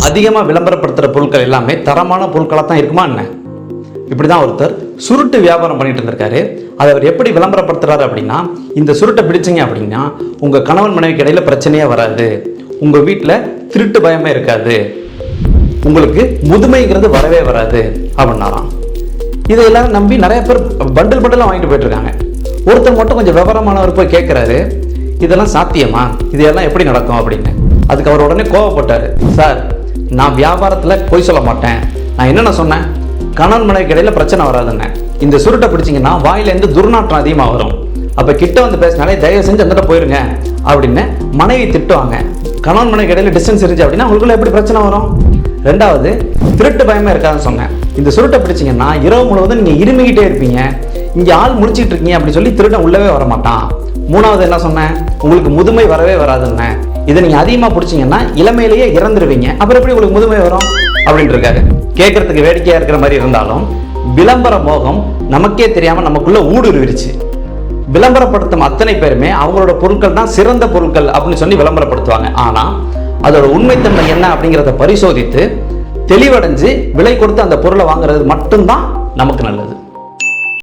அதிகமாக விளம்பரப்படுத்துகிற பொருட்கள் எல்லாமே தரமான பொருட்களாக தான் இருக்குமா என்ன? இப்படி தான் ஒருத்தர் சுருட்டு வியாபாரம் பண்ணிட்டு இருந்திருக்காரு. அதை அவர் எப்படி விளம்பரப்படுத்துறாரு அப்படின்னா, இந்த சுருட்டை பிடிச்சிங்க அப்படின்னா உங்கள் கணவன் மனைவிக்கு இடையில பிரச்சனையே வராது, உங்கள் வீட்டில் திருட்டு பயமே இருக்காது, உங்களுக்கு முதுமைங்கிறது வரவே வராது அப்படின்னாராம். இதையெல்லாம் நம்பி நிறைய பேர் பண்டில் பண்டலாக வாங்கிட்டு போயிட்டு இருக்காங்க. ஒருத்தர் மட்டும் கொஞ்சம் விவரமானவர் போய் கேட்குறாரு, இதெல்லாம் சாத்தியமா, இதெல்லாம் எப்படி நடக்கும் அப்படின்னு. அதுக்கு அவர் உடனே கோவப்பட்டார். சார், நான் வியாபாரத்தில் பொய் சொல்ல மாட்டேன், நான் என்னென்ன சொன்னேன், கணவன் மனைவிக்கு இடையில பிரச்சனை வராதுன்னு. இந்த சுருட்டை பிடிச்சிங்கன்னா வாயிலேருந்து துர்நாற்றம் அதிகமாக வரும், அப்போ கிட்ட வந்து பேசினாலே தயவு செஞ்சு அந்த போயிருங்க அப்படின்னு மனைவி திட்டுவாங்க. கணவன் மனைவிக்கு இடையில டிஸ்டன்ஸ் இருந்துச்சு அப்படின்னா உங்களுக்குள்ள எப்படி பிரச்சனை வரும்? ரெண்டாவது, திருட்டு பயமே இருக்காதுன்னு சொன்னேன். இந்த சுருட்டை பிடிச்சிங்கன்னா இரவு முழுவதும் நீங்கள் இருமிக்கிட்டே இருப்பீங்க, இங்கே ஆள் முடிச்சிட்டு இருக்கீங்க அப்படின்னு சொல்லி திருடன் உள்ளவே வரமாட்டான். மூணாவது என்ன சொன்னேன், உங்களுக்கு முதுமை வரவே வராதுன்னு. இதை நீங்கள் அதிகமாக பிடிச்சிங்கன்னா இளமையிலேயே இறந்துருவீங்க, அப்புறம் எப்படி உங்களுக்கு முதுமை வரும் அப்படின்ட்டு இருக்காரு. கேட்கறதுக்கு வேடிக்கையாக இருக்கிற மாதிரி இருந்தாலும் விளம்பர மோகம் நமக்கே தெரியாமல் நமக்குள்ள ஊடுருவிருச்சு. விளம்பரப்படுத்தும் அத்தனை பேருமே அவங்களோட பொருட்கள் தான் சிறந்த பொருட்கள் அப்படின்னு சொல்லி விளம்பரப்படுத்துவாங்க. ஆனால் அதோட உண்மைத்தன்மை என்ன அப்படிங்கிறத பரிசோதித்து தெளிவடைஞ்சு விலை கொடுத்து அந்த பொருளை வாங்குறது மட்டும்தான் நமக்கு நல்லது.